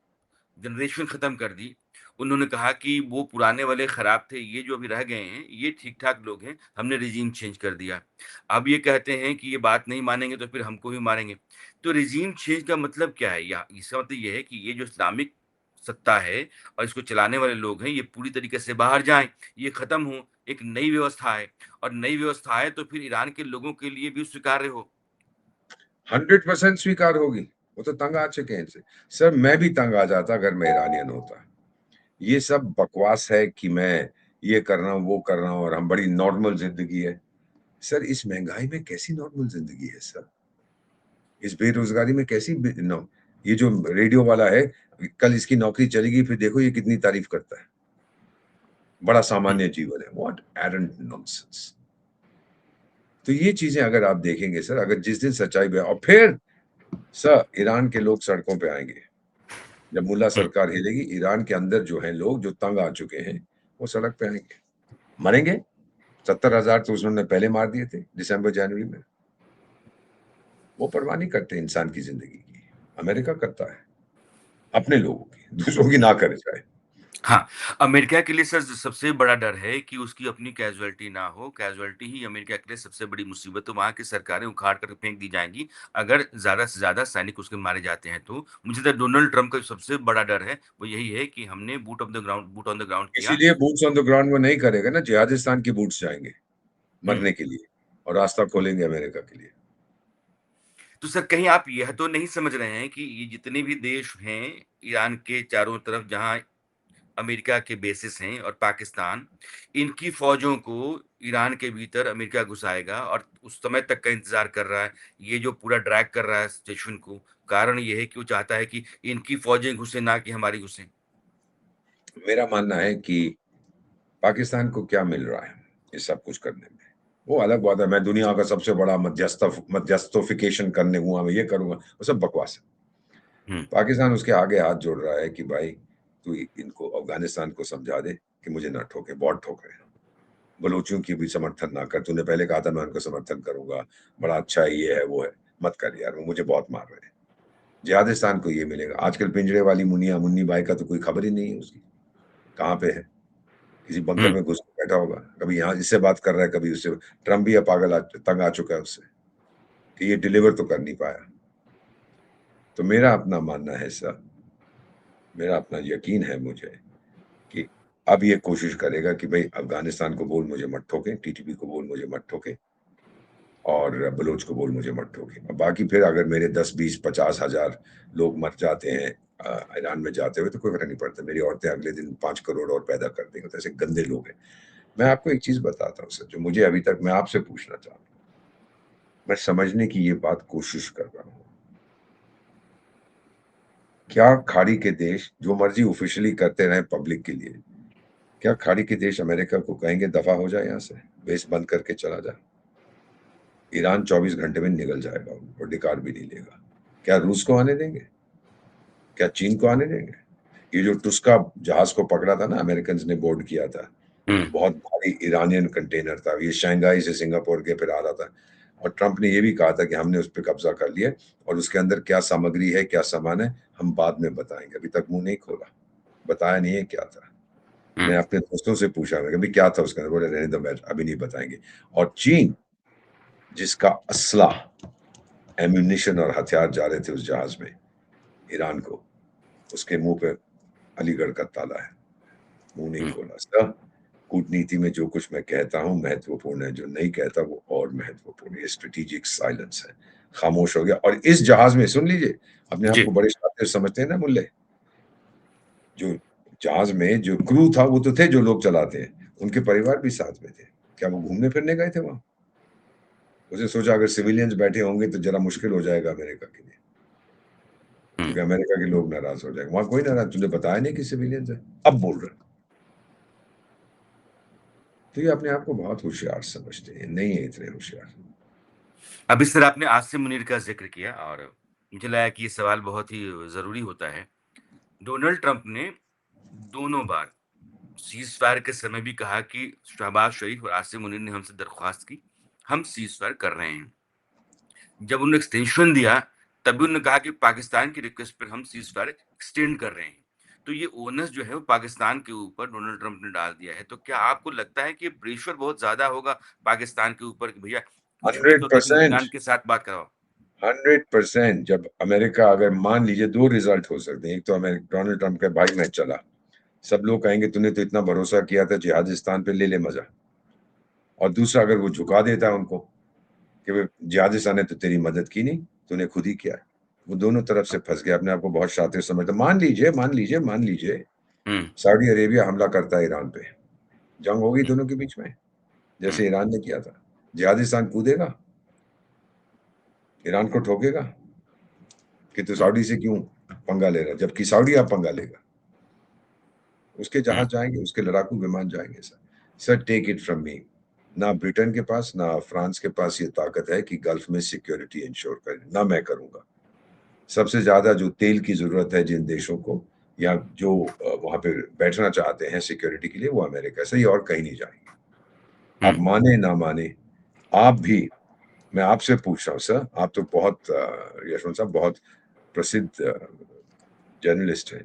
जनरेशन खत्म कर दी। उन्होंने कहा कि वो पुराने वाले खराब थे, ये जो अभी रह गए हैं, ये ठीक-ठाक लोग हैं, हमने रिजीम चेंज कर दिया। अब ये कहते हैं कि ये बात नहीं मानेंगे तो फिर हमको ही मारेंगे। तो रिजीम चेंज का मतलब क्या है? या इसका मतलब ये है कि ये जो इस्लामिक सत्ता है और इसको चलाने वाले लोग हैं, ये पूरी तरीके से बाहर जाएँ, ये खत्म हो, एक नई व्यवस्था आए और नई व्यवस्था आए तो फिर ईरान के लोगों के लिए भी स्वीकार्य हो। 100% स्वीकार होगी। वो तो तंग आ चुके हैं इनसे। सर मैं भी तंग आ जाता अगर मैं ईरानियन होता। ये सब बकवास है कि मैं ये कर रहा हूँ, वो कर रहा हूँ और हम बड़ी नॉर्मल ज़िंदगी है। सर इस महँगाई में कैसी नॉर्मल ज़िंदगी है सर? इस बेरोज़गारी में कैसी बे नौ ये जो रेडियो वाला है, कल इसकी नौकरी चलेगी फिर देखो ये कितनी तारीफ़ करता है। बड़ा हुँ, सामान्य जीवन है। What arrant nonsense! तो ये चीज़ें अगर आप देखेंगे सर, अगर जिस दिन सच्चाई और फिर सर ईरान के लोग सड़कों पे आएँगे। जब मुल्ला हुँ, सरकार हिलेगी, ईरान के अंदर जो हैं लोग जो तंग आ चुके हैं, वो सड़क पे आएँगे। मरेंगे? 70,000 तो उन्होंने पहले मार दिए थे दिसंबर, जनवरी में। वो परवाह नहीं करते इंसान की ज़िंदगी की। अमेरिका करता है, अपने लोगों की, दूसरों की ना करे चाहे। हाँ, अमेरिका के लिए सर सबसे बड़ा डर है कि उसकी अपनी कैज़ुअल्टी ना हो, कैज़ुअल्टी ही अमेरिका के लिए सबसे बड़ी मुसीबत है, वहाँ की सरकारें उखाड़ कर फेंक दी जाएँगी, अगर ज़्यादा से ज़्यादा सैनिक उसके मारे जाते हैं तो। मुझे तो डोनाल्ड ट्रंप का जो सबसे बड़ा डर है, वो यही है कि हमने बूट ऑन द ग्राउंड किया। इसीलिए बूट्स ऑन द ग्राउंड वो नहीं करेगा ना, जिहादिस्तान की बूट्स जाएँगे, हुँ। मरने के लिए और रास्ता खोलेंगे अमेरिका के लिए। तो सर कहीं आप यह तो नहीं समझ रहे हैं कि ये जितने भी देश हैं, ईरान के चारों तरफ जहाँ अमेरिका के बेसेस हैं और पाकिस्तान, इनकी फ़ौजों को ईरान के भीतर अमेरिका घुसाएगा और उस समय तक का इंतज़ार कर रहा है। ये जो पूरा ड्रैग कर रहा है सिचुएशन को, कारण ये है कि वो चाहता है कि इनकी फ़ौजें घुसें, ना कि हमारी घुसें। मेरा मानना है कि पाकिस्तान को क्या मिल रहा है, ये सब कुछ करने में? वो अलग बात है, मैं दुनिया का सबसे बड़ा मध्यस्थोफिकेशन करने हुआ, मैं ये करूँगा, वो सब बकवास है। हुँ, पाकिस्तान उसके आगे हाथ जोड़ रहा है कि भाई तू इनको अफ़गानिस्तान को समझा दे कि मुझे ना ठोके, बहुत ठोक रहे हैं। बलूचियों की भी समर्थन ना कर, तूने पहले कहा था मैं उनको समर्थन करूँगा, बड़ा अच्छा है, ये है, वो है। मत कर यार, वो मुझे बहुत मार रहे हैं। जिहादिस्तान को ये मिलेगा। आजकल पिंजरे वाली मुन्नी मुन्नी बाई का तो कोई खबर ही नहीं है उसकी, कहाँ पे है? किसी बंकर हुँ, में घुस के बैठा होगा, कभी यहाँ इससे बात कर रहा है, कभी उससे। ट्रम्प भी अब पागल तंग आ चुका है उससे, कि ये डिलीवर तो कर नहीं पाया। तो मेरा अपना मानना है सर, मेरा अपना यकीन है मुझे कि अब ये कोशिश करेगा कि भई अफ़गानिस्तान को बोल मुझे मत ठोके, टीटीपी को बोल मुझे मत ठोके और बलूच को बोल मुझे मत ठोके। अब बाकी फिर अगर मेरे 10, 20, 50 हज़ार लोग मर जाते हैं ईरान में जाते हुए तो कोई फ़र्क नहीं पड़ता। मेरी औरतें अगले दिन 5 करोड़ और पैदा कर देंगी, तो ऐसे गंदे लोग हैं। मैं आपको एक चीज़ बताता हूँ सर, जो मुझे अभी तक मैं आपसे पूछना चाहता हूँ। मैं समझने की ये बात कोशिश कर रहा हूँ। क्या खाड़ी के देश जो मर्ज़ी ऑफ़िशियली करते रहें पब्लिक के लिए, क्या खाड़ी के देश अमेरिका को कहेंगे दफ़ा हो जा यहाँ से, बेस बंद करके चला जा? ईरान 24 घंटे में निगल जाएगा और डिकार भी नहीं लेगा। क्या रूस को आने देंगे? क्या चीन को आने देंगे? ये जो टुस्का जहाज़ को पकड़ा था ना, अमेरिकन्स ने बोर्ड किया था, हुँ, बहुत भारी ईरानियन कंटेनर था। ये शंघाई से सिंगापुर के फिर आ रहा था और ट्रम्प ने ये भी कहा था कि हमने उस पे कब्ज़ा कर लिया और उसके अंदर क्या सामग्री है, क्या सामान है, हम बाद में बताएँगे। अभी तक मुँह नहीं खोला, बताया नहीं है क्या था। हुँ, मैं अपने दोस्तों से पूछा, मैंने कहा, "भई क्या था उसके अंदर?" बोले, "रहने दो, मैं अभी नहीं बताएँगे।" और चीन, जिसका असला, एम्यूनिशन और हथियार जा रहे थे उस जहाज़ में ईरान को, उसके मुँह पे अलीगढ़ का ताला है, मुँह नहीं हुँ, खोला। सर, कूटनीति में जो कुछ मैं कहता हूँ महत्वपूर्ण है, जो नहीं कहता वो और महत्वपूर्ण है। ये स्ट्रैटेजिक साइलेंस है, खामोश हो गया और इस जहाज़ में सुन लीजिए, अपने आप जी, को बड़े शातिर समझते हैं ना मुल्ले, जो जहाज़ में जो क्रू था वो तो थे जो लोग चलाते हैं, उनके परिवार भी साथ में थे। क्या वो घूमने-फिरने गए थे वहाँ? उसने सोचा अगर सिविलियंस बैठे होंगे तो ज़रा मुश्किल हो जाएगा अमेरिका के लिए। हुँ। क्योंकि अमेरिका के लोग नाराज़ हो जाएँगे। वहाँ कोई नाराज़ तुझे बताया नहीं कि सिविलियंस है, अब बोल रहा है। तो ये अपने आप को बहुत होशियार समझते हैं, नहीं है इतने होशियार। अभी सर आपने आसिम मुनीर का ज़िक्र किया और मुझे लगा कि ये सवाल बहुत ही ज़रूरी होता है। डोनाल्ड ट्रंप ने दोनों बार सीज़फायर के समय भी कहा कि शहबाज़ शरीफ और आसिम मुनीर ने हमसे दरख्वास्त की, हम सीज़फायर कर रहे हैं। जब उन्होंने एक्सटेंशन दिया, तब भी उन्होंने कहा कि पाकिस्तान की रिक्वेस्ट पर हम सीज़फायर एक्सटेंड कर रहे हैं। तो ये ओनस जो है वो पाकिस्तान के ऊपर डोनाल्ड ट्रंप ने डाल दिया है। तो क्या आपको लगता है कि प्रेशर बहुत ज़्यादा होगा पाकिस्तान के ऊपर कि भैया कुछ भी करो लेकिन 100% ईरान के साथ बात कराओ? 100% जब अमेरिका अगर मान लीजिए 2 रिज़ल्ट हो सकते हैं। एक तो डोनाल्ड ट्रंप का भाई मैं चला। सब लोग कहेंगे तूने तो इतना भरोसा किया था जिहादिस्तान पे, ले ले मज़ा। और दूसरा अगर वो झुका देता है उनको कि वे जिहादिस्तान ने तो तेरी मदद की नहीं, तूने खुद ही किया है। वो दोनों तरफ से फँस गया, अपने आप को बहुत शातिर समझता। मान लीजिए हुँ, सऊदी अरेबिया हमला करता है ईरान पे, जंग होगी हुँ, दोनों के बीच में, हुँ, जैसे ईरान ने किया था। जिहादिस्तान कूदेगा, ईरान को ठोकेगा कि तू हुँ, सऊदी से क्यों पंगा ले रहा है, जबकि सऊदी अब पंगा लेगा। उसके हुँ, जहाज जाएँगे, उसके लड़ाकू विमान जाएँगे sir. Sir take it from me, ना ब्रिटेन के पास, ना फ्रांस के पास ये ताकत है कि गल्फ में सिक्योरिटी इंश्योर करें, ना मैं करूँगा। सबसे ज़्यादा जो तेल की ज़रूरत है जिन देशों को, या जो वहाँ पे बैठना चाहते हैं सिक्योरिटी के लिए, वो अमेरिका से ही, और कहीं नहीं जाएँगे। हुँ, आप माने ना माने, आप भी, मैं आपसे पूछ रहा हूँ सर, आप तो बहुत यशवंत साहब बहुत प्रसिद्ध जर्नलिस्ट हैं,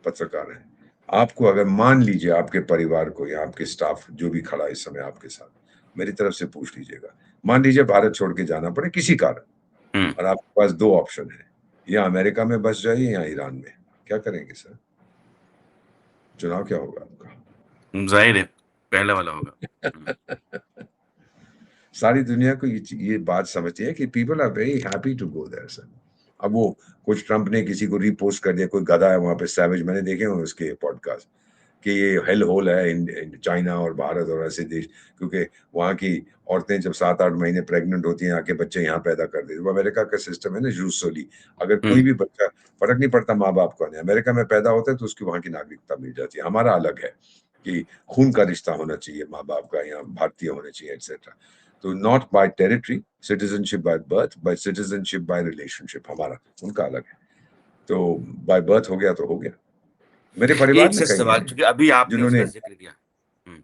पत्रकार हैं। आपको अगर मान लीजिए आपके परिवार को या आपके स्टाफ जो भी खड़ा है इस समय आपके साथ, मेरी तरफ से पूछ लीजिएगा। मान लीजिए भारत छोड़ के जाना पड़े किसी कारण, हुँ। और आपके पास 2 ऑप्शन है, या अमेरिका में बस जाइए या ईरान में। क्या करेंगे सर? चुनाव क्या होगा आपका? ज़ाहिर है, पहला वाला होगा। हुँ, सारी दुनिया को ये बात समझती है कि people are very happy to go there sir. अब वो कुछ ट्रंप ने किसी को रीपोस्ट कर दिया, कोई गधा है वहाँ पे सैवेज, मैंने देखे हैं उसके पॉडकास्ट, कि ये हेल होल है इन चाइना और भारत और ऐसे देश, क्योंकि वहाँ की औरतें जब 7-8 महीने प्रेग्नेंट होती हैं, आके बच्चे यहाँ पैदा कर देती हैं। वो अमेरिका का सिस्टम है ना यूजुअली, अगर हुँ, कोई भी बच्चा, फ़र्क नहीं पड़ता माँ-बाप कौन है, अमेरिका में पैदा होता है तो उसकी वहाँ की नागरिकता मिल जाती है। हमारा अलग है कि खून का रिश्ता होना चाहिए माँ-बाप का, या भारतीय होने चाहिए एटसेट्रा। तो not by territory, citizenship by birth, by citizenship by relationship हमारा, उनका अलग है। तो बाय बर्थ हो गया तो हो गया। मेरे परिवार एक में से कई सवाल हैं चूँकि अभी आपने जिन्होंने, उसका ज़िक्र किया। हुँ,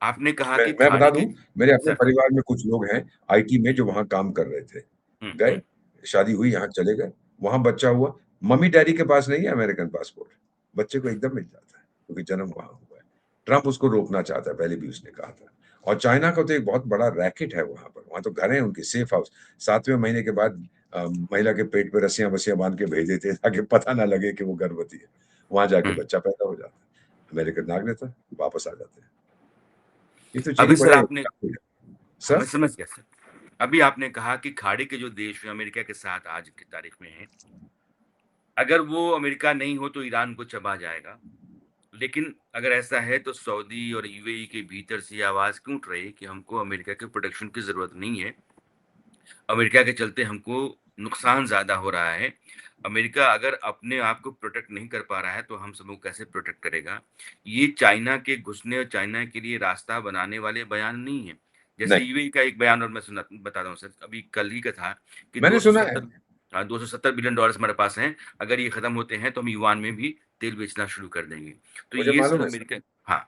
आपने कहा कि मैं बता खाड़ी दूँ, के मेरे अपने सर परिवार में कुछ लोग हैं आईटी में हुँ, जो वहाँ काम कर रहे थे। हुँ, हुँ, गए, शादी हुई, यहाँ चले गए, वहाँ बच्चा हुआ, मम्मी-डैडी के पास नहीं है अमेरिकन पासपोर्ट, बच्चे को एकदम मिल जाता है, क्योंकि जन्म वहाँ हुआ है। ट्रम्प उसको रोकना चाहता है, पहले भी उसने कहा था। और चाइना का तो एक बहुत बड़ा रैकेट है वहाँ पर, वहाँ तो घर हैं उनके सेफ हाउस, 7वें महीने के बाद महिला के पेट पे रस्सियाँ-वस्सियाँ बाँध के भेज देते हैं ताकि पता ना लगे कि वो गर्भवती है। वहाँ जाके हुँ। बच्चा पैदा हो जाता है। अमेरिकन नागरिकता, वापस आ जाते हैं। ये तो अभी चीज़ सर बड़े आपने हाँ, मैं सर? समझ गया सर। अभी आपने कहा कि खाड़ी के जो देश हैं अमेरिका के साथ आज की तारीख में हैं, अगर वो अमेरिका नहीं हो तो ईरान को चबा जाएगा। लेकिन अगर ऐसा है तो सऊदी और यूएई के भीतर से ये आवाज़ क्यों उठ रही है कि हमको अमेरिका के प्रोटेक्शन की ज़रूरत नहीं है। अमेरिका के चलते हमको नुकसान ज़्यादा हो रहा है। अमेरिका अगर अपने आप को प्रोटेक्ट नहीं कर पा रहा है, तो हम सबको कैसे प्रोटेक्ट करेगा? ये चाइना के घुसने और चाइना के लिए रास्ता बनाने वाले बयान नहीं हैं। जैसे नहीं, यूएई का एक बयान और मैं बता रहा हूँ सर, अभी कल ही का था कि मैंने सुना है। 270 $270 बिलियन हमारे पास हैं। अगर ये खत्म होते हैं, तो हम युआन में भी तेल बेचना शुरू कर देंगे। तो मुझे ये सर मालूम है सर। अमेरिका हाँ,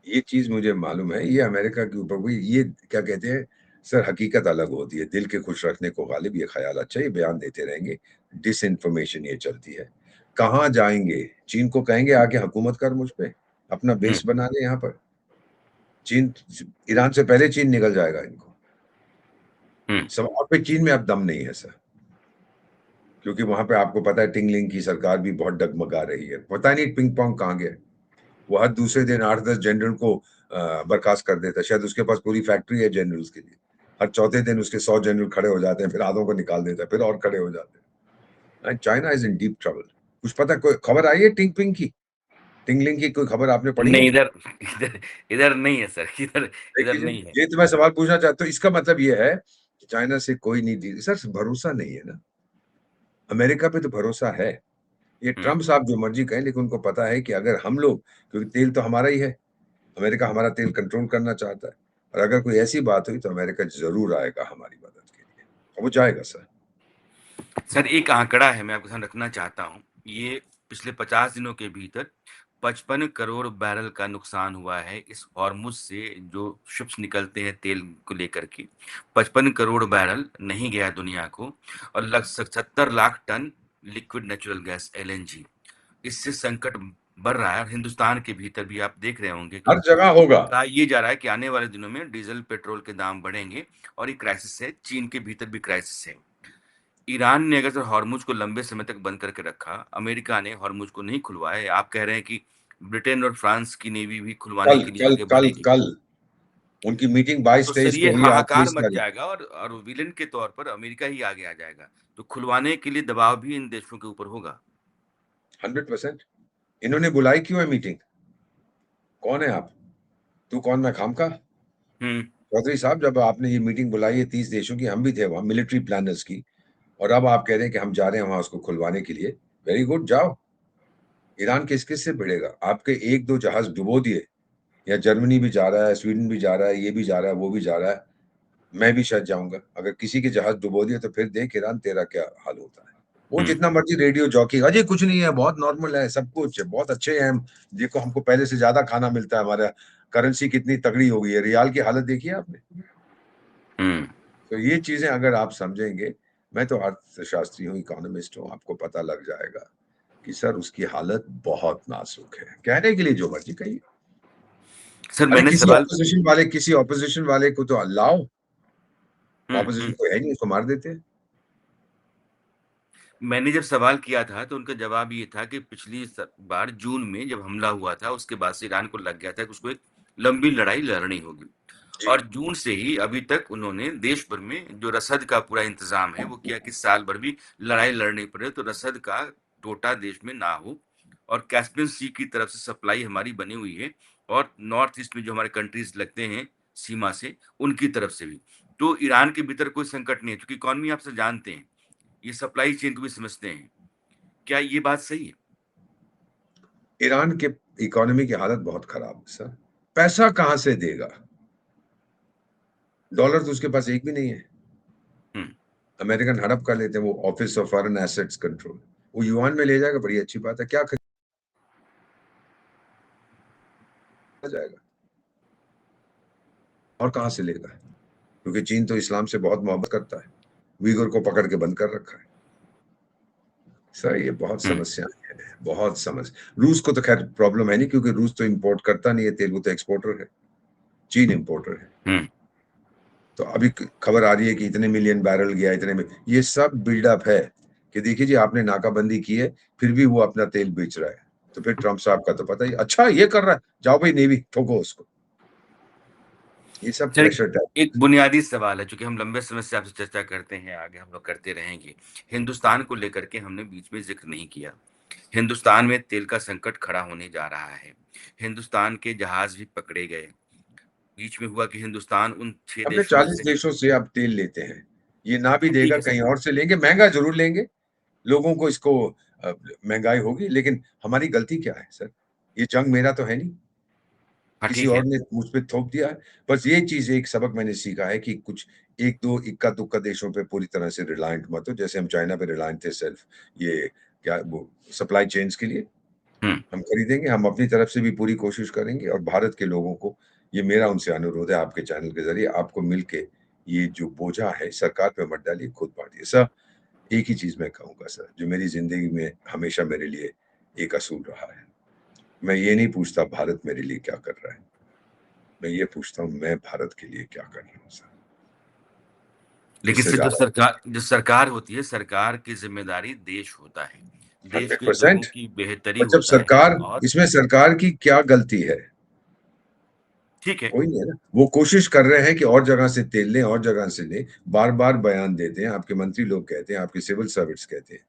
ये चीज़ मुझे मालूम है, ये अमेरिका के ऊपर हुई, ये क्या कहते हैं, सर हकीकत अलग होती है, दिल के खुश रखने को गालिब, ये ख़्याल अच्छा, ये बयान देते रहेंगे, डिसइन्फॉर्मेशन ये चलती है। कहाँ जाएँगे? चीन को कहेंगे आके हुकूमत कर मुझ पे, अपना हुँ, बेस बना ले यहाँ पर। चीन, ईरान से पहले चीन निगल जाएगा इनको। हुँ, सब, और फिर चीन में अब दम नहीं है सर, क्योंकि वहाँ पे आपको पता है टिंगलिंग की सरकार भी बहुत डगमगा रही है। पता नहीं पिंग-पोंग कहाँ गया? वो हर दूसरे दिन 8-10 जनरल को बर्खास्त कर देता है। शायद उसके पास पूरी फैक्ट्री है जनरल्स के लिए। हर चौथे दिन उसके 100 जनरल खड़े हो जाते हैं, फिर आधों को निकाल देता है, फिर और खड़े हो जाते हैं। And China is in deep trouble. कुछ पता, कोई खबर आई है टिंग-पिंग की? टिंगलिंग की कोई खबर आपने पढ़ी नहीं है? इधर इधर इधर नहीं है सर, इधर इधर देखिए, नहीं है। ये तो मैं सवाल पूछना चाहता हूँ, इसका मतलब ये है कि चाइना से कोई नहीं डील, सर भरोसा नहीं है ना। अमेरिका पे तो भरोसा है। ये हुँ। ट्रम्प साहब जो मर्ज़ी कहें, लेकिन उनको पता है कि अगर हम लोग, क्योंकि तेल तो हमारा ही है, अमेरिका हमारा तेल कंट्रोल करना चाहता है, और अगर कोई ऐसी बात हुई तो अमेरिका ज़रूर आएगा हमारी मदद के लिए, और वो जाएगा सर। सर एक आंकड़ा है मैं आपके सामने रखना चाहता हूँ। ये पिछले 50 दिनों के भीतर 55 करोड़ बैरल का नुकसान हुआ है इस हॉर्मुज़ से जो शिप्स निकलते हैं तेल को लेकर के। 55 करोड़ बैरल नहीं गया दुनिया को और लग 70 lakh ton liquid natural gas LNG. इससे संकट बढ़ रहा है और हिंदुस्तान के भीतर भी आप देख रहे होंगे कि हर जगह होगा। कहा ये जा रहा है कि आने वाले दिनों में डीज़ल, पेट्रोल के दाम बढ़ेंगे और ये क्राइसिस है, चीन के भीतर भी क्राइसिस है। ईरान ने अगर हॉर्मुज़ को लंबे समय तक बंद करके रखा, अमेरिका ने हॉर्मुज़ को नहीं खुलवाया, आप कह रहे हैं कि ब्रिटेन और फ्रांस की नेवी भी खुलवाने कल, के लिए कल, आगे कल, बढ़ेगी। कल उनकी मीटिंग तो सर 22-23 ये को हुई है, आज हाहाकार 23 मच तारीख। जाएगा और विलेन के तौर पर अमेरिका ही आगे आ जाएगा। तो खुलवाने के लिए दबाव भी इन देशों के ऊपर होगा। 100%। इन्होंने बुलाई क्यों है मीटिंग? कौन है आप? तू कौन मैं खामखा? हुँ, चौधरी साहब, जब आपने ये मीटिंग बुलाई है 30 देशों की, हम भी थे वहाँ, मिलिट्री प्लानर्स की, और अब आप कह रहे हैं कि हम जा रहे हैं वहाँ उसको खुलवाने के लिए। वेरी गुड, जाओ। ईरान किस-किस से भिड़ेगा? आपके 1-2 जहाज़ डुबो दिए, या जर्मनी भी जा रहा है, स्वीडन भी जा रहा है, ये भी जा रहा है, वो भी जा रहा है, मैं भी शायद जाऊँगा। अगर किसी के जहाज़ डुबो दिए तो फिर देख ईरान तेरा क्या हाल होता है। वो हुँ, जितना मर्ज़ी रेडियो जॉकी, अजी कुछ नहीं है, बहुत नॉर्मल है, सब कुछ बहुत अच्छे हैं हम, देखो हमको पहले से ज़्यादा खाना मिलता है, हमारा करेंसी कितनी तगड़ी हो गई है, रियाल की हालत देखी है आपने? हुँ। तो ये चीज़ें अगर आप समझेंगे, मैं तो अर्थशास्त्री हूँ, इकोनॉमिस्ट हूँ, आपको पता लग जाएगा कि सर उसकी हालत बहुत नाज़ुक है। कहने के लिए जो मर्ज़ी कहिए। सर अरे मैंने सवाल किसी ऑपोज़िशन वाले को तो लाओ, हुँ, ऑपोज़िशन हुँ। कोई है नहीं, उसको मार देते हैं। मैंने जब सवाल किया था तो उनका जवाब ये था कि पिछली बार जून में जब हमला हुआ था उसके बाद से ईरान को लग गया था कि उसको एक लंबी लड़ाई लड़नी होगी जी। और जून से ही अभी तक उन्होंने देश भर में जो रसद का पूरा इंतजाम है वो किया कि साल भर भी लड़ाई लड़नी पड़े तो रसद का टोटा देश में ना हो और कैस्पियन सी की तरफ से सप्लाई हमारी बनी हुई है और नॉर्थ ईस्ट में जो हमारे कंट्रीज लगते हैं सीमा से उनकी तरफ से भी तो ईरान के भीतर कोई संकट नहीं है क्योंकि इकॉनमी आपसे जानते हैं ये सप्लाई चेन को भी समझते हैं। क्या ये बात सही है? ईरान के इकोनॉमी की हालत बहुत खराब है सर। पैसा कहाँ से देगा? डॉलर तो उसके पास एक भी नहीं है। हुँ, अमेरिकन हड़प कर लेते हैं, वो office of foreign assets control. वो युआन में ले जाएगा, बड़ी अच्छी बात है। क्या खरीदा जाएगा? और कहाँ से लेगा? क्योंकि चीन तो इस्लाम से बहुत मोहब्बत करता है। उइगर को पकड़ के बंद कर रखा है। सर ये बहुत हुँ, समस्याएँ हैं, बहुत समझ रूस को तो ख़ैर प्रॉब्लम है नहीं, क्योंकि रूस तो इम्पोर्ट करता नहीं है तेल, वो तो एक्सपोर्टर है। चीन इम्पोर्टर है। हुँ, तो अभी खबर आ रही है कि इतने मिलियन बैरल गया, इतने में, ये सब बिल्डअप है कि देखिए जी आपने नाकाबंदी की है, फिर भी वो अपना तेल बेच रहा है। तो फिर ट्रम्प साहब का तो पता ही, अच्छा ये कर रहा है, जाओ भाई नेवी ठोको उसको। ये सब सर एक प्रेशर एक बुनियादी सवाल है, चूँकि हम लंबे समय से आपसे चर्चा करते हैं, आगे हम लोग करते रहेंगे। हिंदुस्तान को लेकर के हमने बीच में ज़िक्र नहीं किया। हिंदुस्तान में तेल का संकट खड़ा होने जा रहा है। हिंदुस्तान के जहाज़ भी पकड़े गए। बीच में हुआ कि हिंदुस्तान उन 6 अपने देशों में 40 से देशों से आप तेल लेते हैं। ये ना भी ठीक देगा है सर। कहीं और से लेंगे, महँगा ज़रूर लेंगे। लोगों को इसको महँगाई होगी, लेकिन हमारी गलती क्या है सर? ये जंग मेरा तो है नहीं। हाँ, किसी ठीक और है। ने मुझ पे थोप दिया है। बस ये चीज़, एक सबक मैंने सीखा है कि कुछ 1-2 इक्का-दुक्का देशों पे पूरी तरह से रिलायंट मत हो। जैसे हम चाइना पे रिलायंट थे सिर्फ ये क्या वो सप्लाई चेन्स के लिए। हुँ, हम खरीदेंगे, हम अपनी तरफ से भी पूरी कोशिश करेंगे, और भारत के लोगों को, ये मेरा उनसे अनुरोध है आपके चैनल के ज़रिए, आपको मिलके ये जो बोझा है सरकार पे मत डालिए, खुद बाँटिए। सर, एक ही चीज़ मैं कहूँगा सर, जो मेरी ज़िंदगी में हमेशा मेरे लिए एक असूल रहा है। मैं ये नहीं पूछता भारत मेरे लिए क्या कर रहा है। मैं ये पूछता हूँ मैं भारत के लिए क्या कर रहा हूँ सर? लेकिन इससे सिर्फ़ ज़्यादा जो सरकार होती है, सरकार की ज़िम्मेदारी देश होता है। देश के लोगों 100%। की बेहतरी और जब होता है सरकार, और इसमें सरकार की क्या गलती है? ठीक है। कोई नहीं है ना। वो कोशिश कर रहे हैं कि और जगह से तेल लें, और जगह से लें। बार-बार बयान देते हैं, आपके मंत्री लोग कहते हैं, आपके सिविल सर्वेंट्स कहते हैं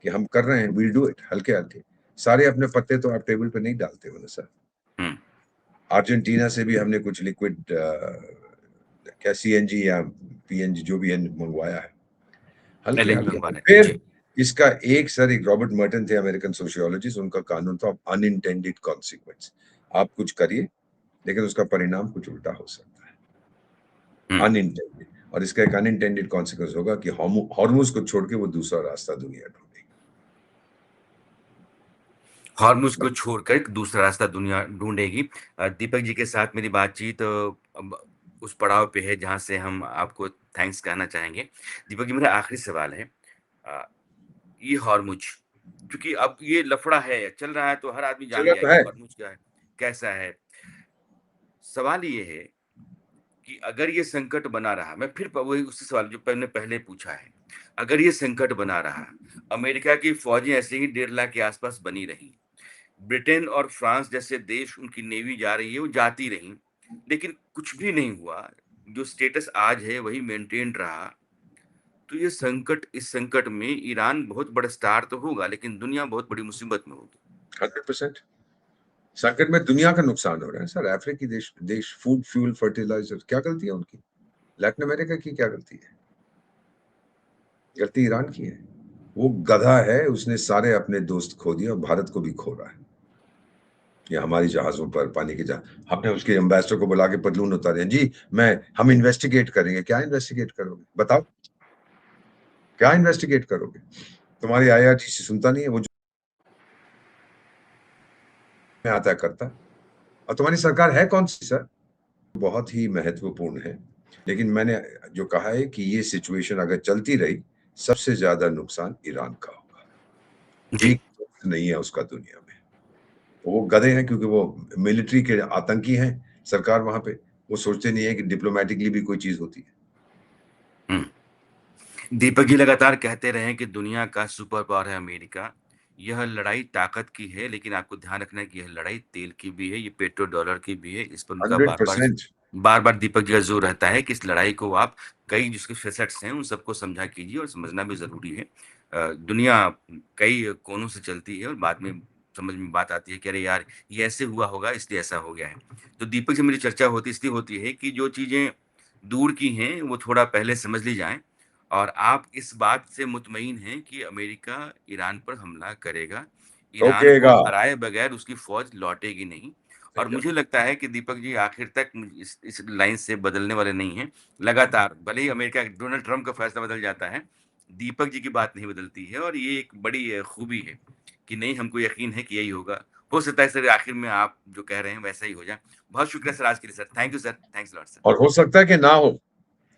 कि हम कर रहे हैं, वी विल डू इट, हल्के-हल्के। सारे अपने पत्ते तो आप टेबल पे नहीं डालते हो ना सर। हुँ, अर्जेंटीना से भी हमने कुछ लिक्विड क्या सीएनजी या पीएनजी जो भी है मँगवाया है। एलएनजी हल्के-हल्के। मंगवा रहे हैं। फिर जी। इसका एक सर एक रॉबर्ट मर्टन थे अमेरिकन सोशियोलॉजिस्ट, उनका कानून था अनइंटेंडेड कॉन्सिक्वेंस। आप कुछ करिए, लेकिन उसका परिणाम कुछ उल्टा हो सकता है। हुँ। अनइंटेंडेड। और इसका एक अनइंटेंडेड कॉन्सिक्वेंस होगा कि हॉर्मुज़ को छोड़ के वो दूसरा रास्ता दुनिया ढूँढेगी। हॉर्मुज़ को छोड़कर एक दूसरा रास्ता दुनिया ढूँढेगी। दीपक जी के साथ मेरी बातचीत अब उस पड़ाव पे है जहाँ से हम आपको थैंक्स कहना चाहेंगे। दीपक जी, मेरा आखिरी सवाल है। अ, ये हॉर्मुज़ क्योंकि अब ये लफड़ा है, चल रहा है तो हर आदमी जान चला गया है तो कि है। हॉर्मुज़ क्या है, कैसा है। सवाल ये है कि अगर ये संकट बना रहा, मैं फिर वही उसी सवाल जो मैंने पहले पूछा है, अगर ये संकट बना रहा, अमेरिका की फ़ौजें ऐसे ही 1.5 लाख के आस-पास बनी रहीं, ब्रिटेन और फ्रांस जैसे देश उनकी नेवी जा रही है, वो जाती रहीं, लेकिन कुछ भी नहीं हुआ, जो स्टेटस आज है वही मेंटेन रहा, तो ये संकट इस संकट में ईरान बहुत बड़ा स्टार तो होगा, लेकिन दुनिया बहुत बड़ी मुसीबत में होगी। 100%। संकट में दुनिया का नुकसान हो रहा है सर। अफ्रीकी देश देश फूड, फ्यूल, फर्टिलाइज़र, क्या गलती है उनकी? लैटिन अमेरिका की क्या गलती है? गलती ईरान की है। वो गधा है, उसने सारे अपने दोस्त खो दिए और भारत को भी खो रहा है। ये हमारी जहाज़ों पर पानी के जहाज, हमने उसके एम्बेसडर को बुला के पतलून उतारे हैं। जी, हम इन्वेस्टिगेट करेंगे। क्या इन्वेस्टिगेट करोगे? बताओ, क्या इन्वेस्टिगेट करोगे? तुम्हारी आईआरसीटी सुनता नहीं है, वो जो में आता है करता है। और तुम्हारी सरकार है कौन-सी सर? बहुत ही महत्वपूर्ण है। लेकिन मैंने जो कहा है कि ये सिचुएशन अगर चलती रही, सबसे ज़्यादा नुकसान ईरान का होगा। जी। एक दोस्त नहीं है उसका दुनिया में। वो गधे हैं क्योंकि वो मिलिट्री के आतंकी हैं, सरकार वहाँ पे। वो सोचते नहीं है कि डिप्लोमैटिकली भी कोई चीज़ होती है। हुँ। दीपक जी लगातार कहते रहे हैं कि दुनिया का सुपर पावर है अमेरिका। यह लड़ाई ताकत की है, लेकिन आपको ध्यान रखना है कि यह लड़ाई तेल की भी है, ये पेट्रो डॉलर की भी है। इस पर उनका बार-बार 100%। बार-बार दीपक जी का ज़ोर रहता है कि इस लड़ाई को आप कई जिसके फेसेट्स हैं, उन सबको समझा कीजिए और समझना भी ज़रूरी है। दुनिया कई कोनों से चलती है और बाद में समझ में बात आती है कि अरे यार! ये ऐसे हुआ होगा इसलिए ऐसा हो गया है। तो दीपक से मेरी चर्चा होती इसलिए होती है कि जो चीज़ें दूर की हैं, वो थोड़ा पहले समझ ली जाएँ और आप इस बात से मुतमईन हैं कि अमेरिका ईरान पर हमला करेगा। ईरान को ठोकेगा। हराए बगैर उसकी फ़ौज लौटेगी नहीं सही और कहा। मुझे लगता है कि दीपक जी आखिर तक इस लाइन से बदलने वाले नहीं हैं। लगातार भले ही अमेरिका डोनाल्ड ट्रम्प का फ़ैसला बदल जाता है, दीपक जी की बात नहीं बदलती है और ये एक बड़ी खूबी है कि नहीं हमको यकीन है कि यही होगा। हो सकता है सर आखिर में आप जो कह रहे हैं वैसा ही हो जाए। बहुत शुक्रिया सर आज के लिए sir. Thank you sir. Thanks a lot sir. और हो सकता है कि ना हो।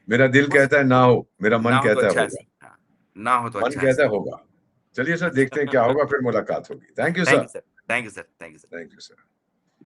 मेरा दिल हो कहता है ना हो, मेरा ना मन हो तो कहता है अच्छा है होगा। सर। हाँ, ना हो तो मन अच्छा है कहता सर। है होगा। चलिए सर, देखते हैं क्या होगा, फिर मुलाकात होगी। Thank you thank sir. You sir. Thank you sir. Thank you sir. Thank you sir.